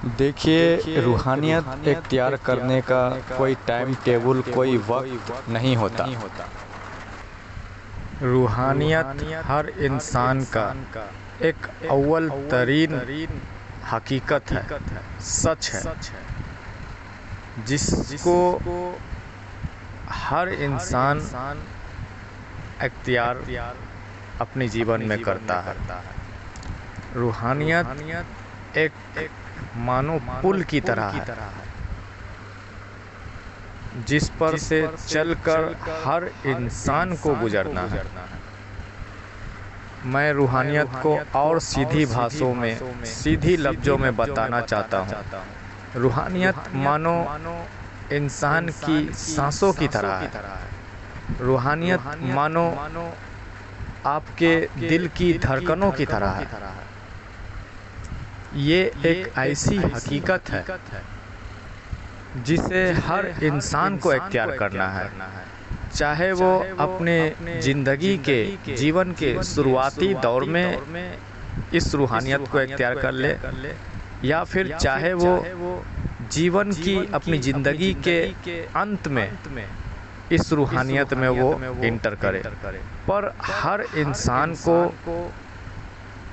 देखिए, रूहानियत इख्तियार करने का कोई टाइम टेबल, कोई वक्त नहीं होता। रूहानियत हर इंसान का एक अव्वल तरीन हकीकत है, सच है, जिसको हर इंसान इख्तियार अपने जीवन में करता है। रूहानियत एक मानो पुल की तरह है, जिस पर से चलकर हर इंसान को गुजरना है। मैं रूहानियत को और सीधी भाषाओं में, सीधी लफ्ज़ों में बताना चाहता हूँ। रूहानियत मानो इंसान की सांसों की तरह है। रूहानियत मानो आपके दिल की धड़कनों की तरह है। ये एक ऐसी हकीकत है जिसे हर इंसान को इख्तियार करना है, चाहे वो अपने ज़िंदगी के जीवन के शुरुआती दौर में इस रूहानियत को इख्तियार कर ले, या फिर चाहे वो जीवन की अपनी ज़िंदगी के अंत में इस रूहानियत में वो इंटर करे। पर हर इंसान को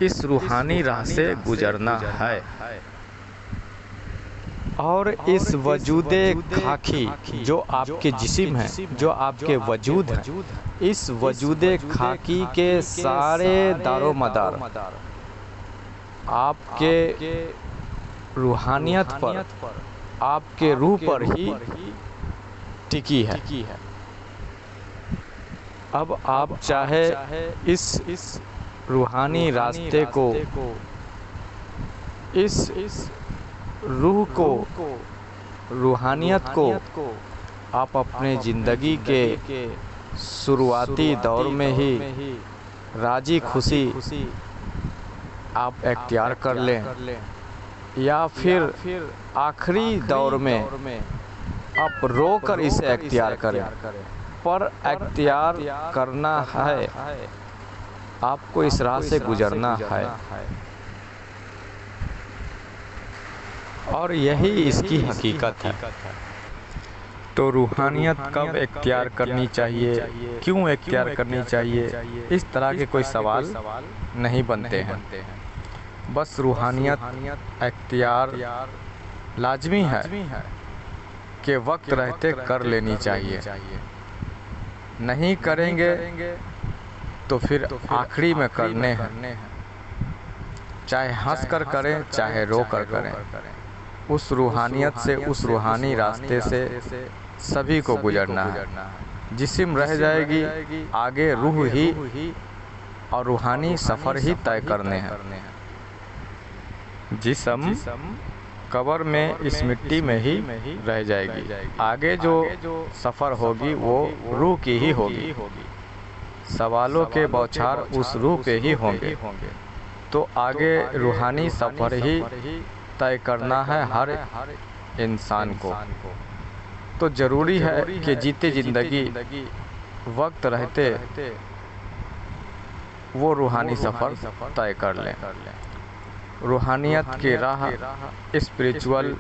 इस रूहानी राह से गुजरना है। और इस वजूदे खाकी जो आपके जिस्म है, जो आपके वजूद है, इस वजूदे खाकी के सारे दारो मदार आपके रूहानियत पर, आपके रूह पर ही टिकी है। अब आप चाहे इस रूहानी रास्ते को, इस रूह को, रूहानियत को आप अपने ज़िंदगी के शुरुआती दौर में ही राजी खुशी आप इख्तियार कर लें, या फिर आखिरी दौर में आप रोकर इसे इख्तियार करें। पर इख्तियार करना है, आपको इस राह से गुजरना है, और यही इसकी हकीकत है। तो रूहानियत कब इख्तियार करनी चाहिए, क्यों इख्तियार करनी चाहिए, इस तरह के कोई सवाल नहीं बनते हैं। बस रूहानियत इख्तियार लाजमी है कि वक्त रहते कर लेनी चाहिए। नहीं करेंगे तो फिर आखिरी में करने हैं, चाहे हंस कर करें, चाहे रो कर करें। उस रूहानियत से, उस रूहानी रास्ते से सभी को गुजरना है। जिस्म रह जाएगी, आगे रूह ही और रूहानी सफ़र ही तय करने हैं। जिस्म कब्र में इस मिट्टी में ही रह जाएगी, आगे जो सफ़र होगी वो रूह की ही होगी। सवालों के बौछार उस रूह पे ही होंगे। तो आगे रूहानी सफ़र ही तय करना है हर इंसान को। तो ज़रूरी है कि जीते ज़िंदगी वक्त रहते वो रूहानी सफ़र तय कर लें। रूहानियत की राह स्पिरिचुअल,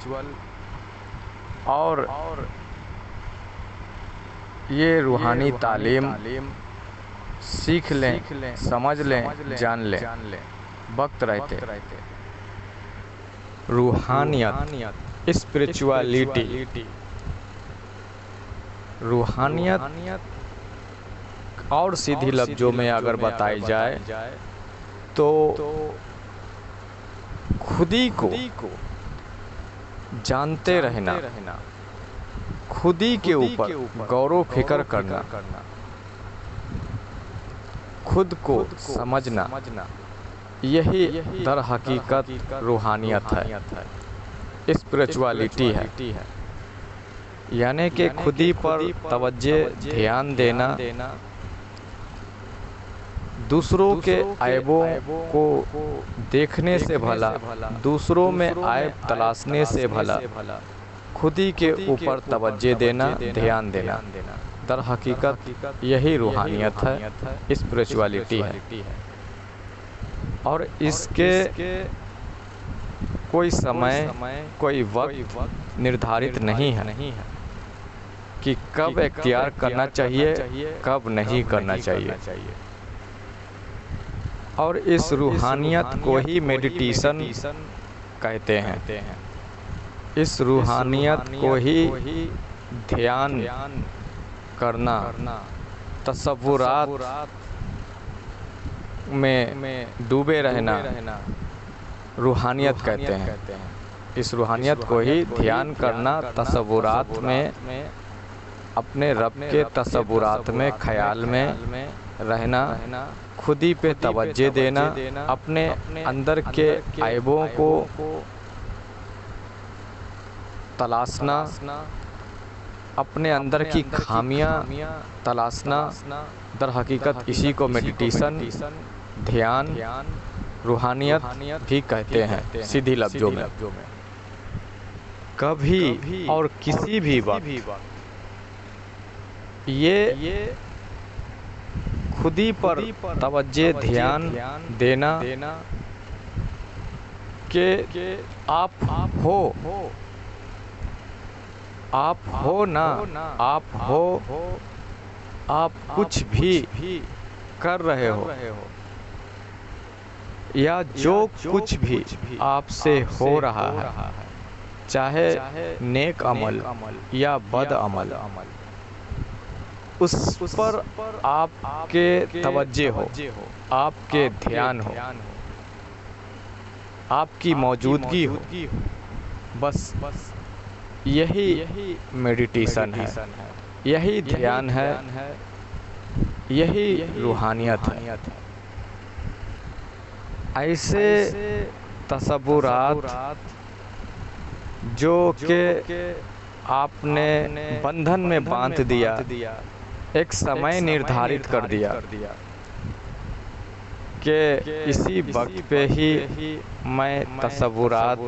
और ये रूहानी तालीम सीख लें, समझ लें, जान लें वक्त रहते। रूहानियत, स्पिरिचुअलिटी, रूहानियत और सीधी लफ्ज़ों में अगर बताई जाए तो खुदी को जानते रहना, खुदी के ऊपर गौर फिक्र करना, खुद को समझना, यही दर हकीकत रूहानियत है, स्पिरिचुअलिटी है। यानी कि खुदी पर तवज्जो, ध्यान देना, दूसरों के ऐबों को देखने से भला, दूसरों में ऐब तलाशने से भला, खुदी के ऊपर तवज्जो देना, ध्यान देना, दर हकीकत यही रूहानियत है, स्पिरिचुअलिटी है। और इसके कोई समय, कोई वक्त निर्धारित नहीं है कि कब इख्तियार करना चाहिए, कब नहीं करना चाहिए। और इस रूहानियत को ही मेडिटेशन कहते हैं। इस रूहानियत को ही ध्यान करना, तसव्वुरात में डूबे रहना रूहानियत कहते हैं। इस रूहानियत को ही ध्यान करना, तसव्वुरात में, अपने रब के तसव्वुरात में, ख्याल में रहना, खुदी पे तवज्जो देना, अपने अंदर के ऐबों को तलाशना, अपने अंदर की खामियां तलाशना। दर हकीकत इसी को मेडिटेशन, ध्यान, रूहानियत भी कहते हैं सीधी लफ्जों में। कभी और किसी भी वक्त ये खुदी पर तवज्जो ध्यान देना कि आप हो ना, आप कुछ भी कर रहे हो या जो कुछ भी आपसे हो रहा है, चाहे नेक अमल या बद अमल, उस पर आपके तवज्जो हो, आपके ध्यान हो, आपकी मौजूदगी हो। बस यही मेडिटेशन है, यही ध्यान है, यही रूहानियत है। ऐसे तसव्वुरात जो कि आपने बंधन में बांध दिया, एक समय निर्धारित कर दिया कि इसी वक्त पे ही मैं तसव्वुरात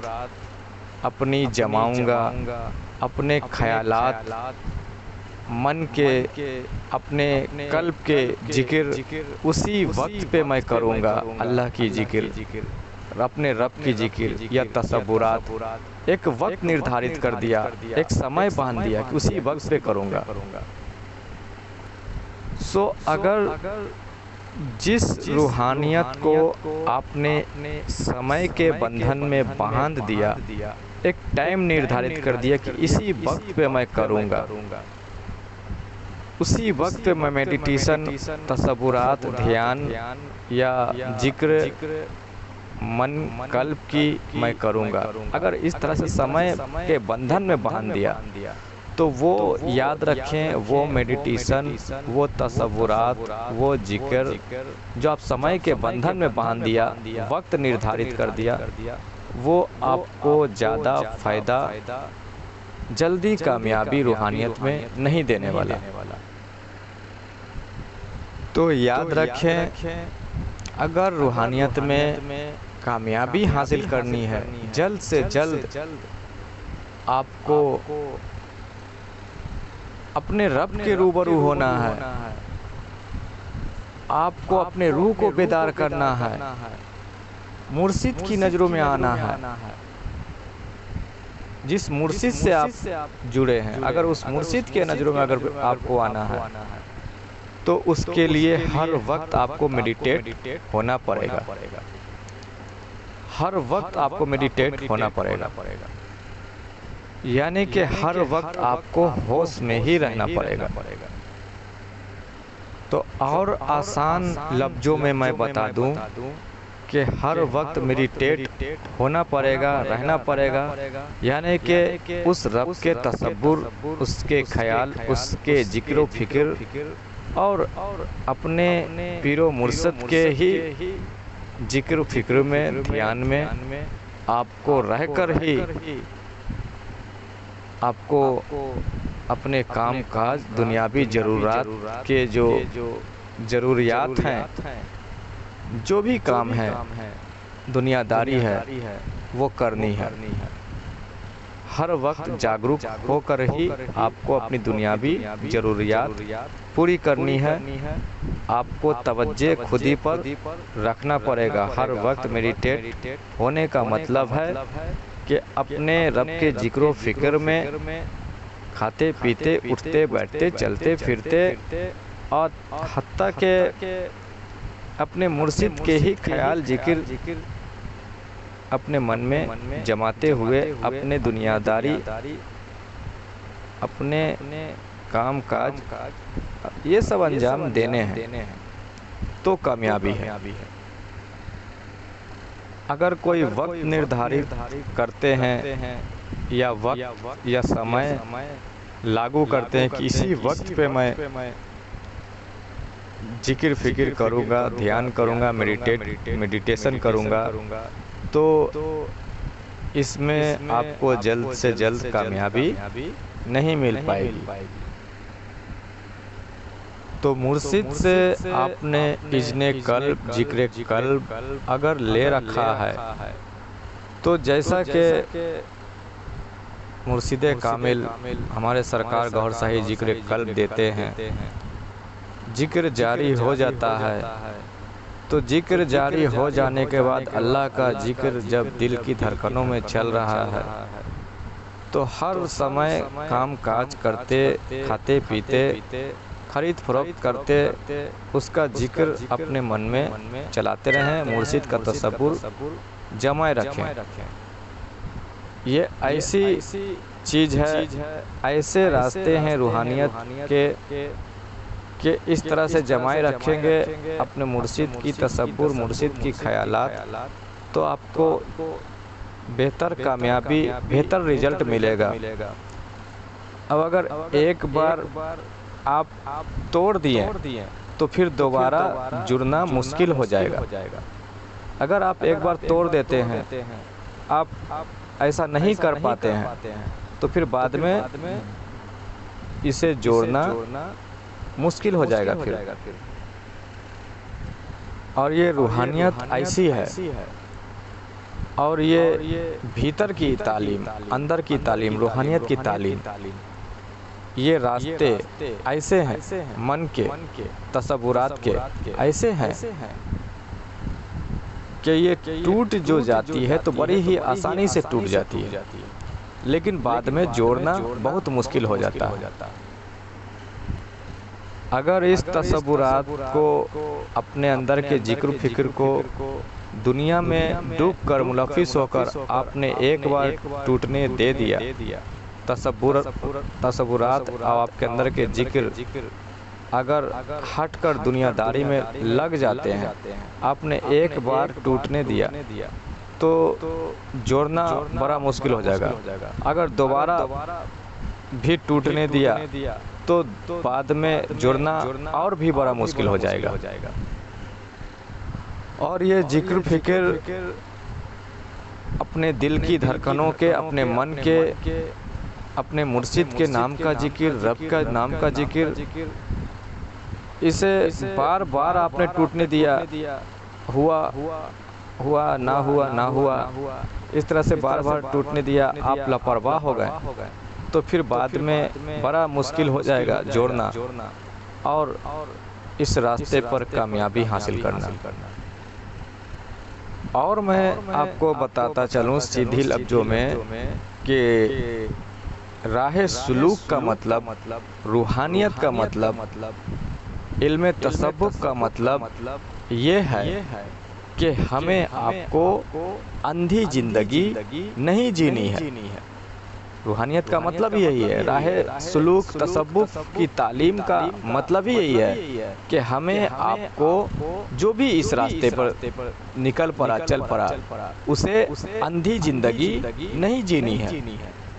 अपनी जमाऊंगा, अपने ख्यालात, मन के, अपने कल्ब के जिक्र उसी वक्त पे मैं करूंगा। अल्लाह की जिक्र, अपने रब की जिक्र या तसव्वुरात एक वक्त निर्धारित कर दिया, एक समय बांध दिया कि उसी वक्त पे करूंगा। अगर जिस रूहानियत को आपने समय के बंधन में बांध दिया, एक टाइम निर्धारित कर दिया कि इसी वक्त पे मैं करूंगा, उसी वक्त पे मैं मेडिटेशन, तसव्वुरात, ध्यान या जिक्र मन कल्ब की मैं करूंगा। अगर इस तरह से समय के बंधन में बांध दिया तो वो याद रखें, वो मेडिटेशन, वो तसव्वुरात, वो जिक्र जो आप समय के बंधन में बांध दिया, वक्त निर्धारित कर दिया, वो आपको ज़्यादा फ़ायदा, जल्दी कामयाबी रूहानियत में नहीं देने वाला। तो याद रखें, अगर रूहानियत में कामयाबी हासिल करनी है, जल्द से जल्द आपको अपने रब के रूबरू होना है, आपको अपने रूह को बेदार करना है, मुर्शिद की नज़रों में आना है। जिस मुर्शिद से आप जुड़े हैं, अगर उस मुर्शिद के नज़रों में अगर आपको आना है तो उसके लिए हर वक्त आपको मेडिटेट होना पड़ेगा, हर वक्त आपको मेडिटेट होना पड़ेगा। यानी कि हर वक्त आपको होश में ही रहना पड़ेगा। तो और आसान लफ्जों में मैं बता दूं कि हर वक्त मेडिटेट होना पड़ेगा, रहना पड़ेगा। यानी कि उस रब के तसव्वुर, उसके ख्याल, उसके जिक्र फिक्र और अपने पीरो मुर्शिद के ही जिक्र फिक्र में, ध्यान में आपको रहकर ही आपको अपने काम काज, दुनियावी ज़रूरात के जो ज़रूरियात हैं, जो भी काम है, दुनियादारी है, वो करनी है। हर वक्त जागरूक होकर ही आपको अपनी दुनियावी ज़रूरियात पूरी करनी है। आपको तवज्जो खुद ही पर रखना पड़ेगा। हर वक्त मेडिटेट होने का मतलब है कि अपने रब के जिक्र फिक्र में खाते पीते उठते बैठते चलते फिरते और हत्ता के अपने मुर्शिद के ही ख्याल जिक्र अपने मन में जमाते हुए अपने दुनियादारी अपने काम काज ये सब अंजाम देने हैं तो कामयाबी है। अगर कोई वक्त निर्धारित करते हैं या वक्त या समय लागू करते हैं कि इसी वक्त पे मैं जिक्र फिक्र करूँगा, ध्यान करूँगा, मेडिटेशन करूँगा, तो इसमें आपको जल्द से जल्द कामयाबी नहीं मिल पाएगी। तो मुर्शिद से आपने इज़्ने कल्ब जिक्र कल्ब अगर ले रखा है तो जैसा कि मुर्शिद कामिल हमारे सरकार गौहर शाही जिक्र कल्ब देते हैं, जिक्र जारी हो जाता है। तो जिक्र जारी हो जाने के बाद अल्लाह का जिक्र जब दिल की धड़कनों में चल रहा है तो हर समय काम काज करते खाते पीते खरीद फरोख्त करते उसका जिक्र अपने मन में चलाते रहें, मुर्शिद का तसव्वुर जमाए रखें। ये ऐसी चीज़ है, ऐसे रास्ते हैं रूहानियत के इस तरह से जमाए रखेंगे अपने मुर्शिद की तसव्वुर, मुर्शिद की ख्यालात, तो आपको बेहतर कामयाबी बेहतर रिजल्ट मिलेगा। अब अगर एक बार आप तोड़ दिए तो फिर दोबारा जुड़ना मुश्किल हो जाएगा। अगर आप एक बार तोड़ देते हैं, आप ऐसा नहीं कर पाते हैं, तो फिर बाद में इसे जोड़ना मुश्किल हो जाएगा फिर। और ये रूहानियत ऐसी है, और ये भीतर की तालीम, अंदर की तालीम, रूहानियत की तालीम, ये रास्ते ऐसे हैं मन के तसव्वुरात के ऐसे हैं कि ये टूट जो जाती है तो बड़ी ही आसानी से टूट जाती है, लेकिन बाद में जोड़ना बहुत मुश्किल हो जाता है। अगर इस तसव्वुरात को अपने अंदर के जिक्र फिक्र को दुनिया में डूब कर मुलफ़िस होकर आपने एक बार टूटने दे दिया, तसव्वुरात और आपके अंदर के जिक्र अगर हटकर दुनियादारी में लग जाते हैं, आपने एक बार टूटने दिया तो जोड़ना बड़ा मुश्किल हो जाएगा। अगर दोबारा भी टूटने दिया तो बाद में जुड़ना और भी बड़ा मुश्किल हो जाएगा। और ये जिक्र फिक्र अपने दिल की धड़कनों के, अपने मन के, अपने मुर्शिद के नाम का जिक्र, रब का नाम का जिक्र, इसे बार बार आपने टूटने दिया, हुआ ना हुआ, इस तरह से बार बार टूटने दिया, आप लापरवाह हो गए, तो फिर बाद में बड़ा मुश्किल हो जाएगा जोड़ना और इस रास्ते पर कामयाबी हासिल करना। और मैं आपको बताता चलूँ सीधी लफ्ज़ों में कि राह सुलूक का मतलब, रूहानियत का मतलब, इल्म तसव्वुफ़ का मतलब ये है कि हमें आपको अंधी जिंदगी नहीं जीनी है। रूहानियत का मतलब यही है, राह सुलूक तसव्वुफ़ की तालीम का मतलब ही यही है कि हमें आपको जो भी इस रास्ते पर निकल पड़ा, चल पड़ा, उसे अंधी जिंदगी नहीं जीनी है।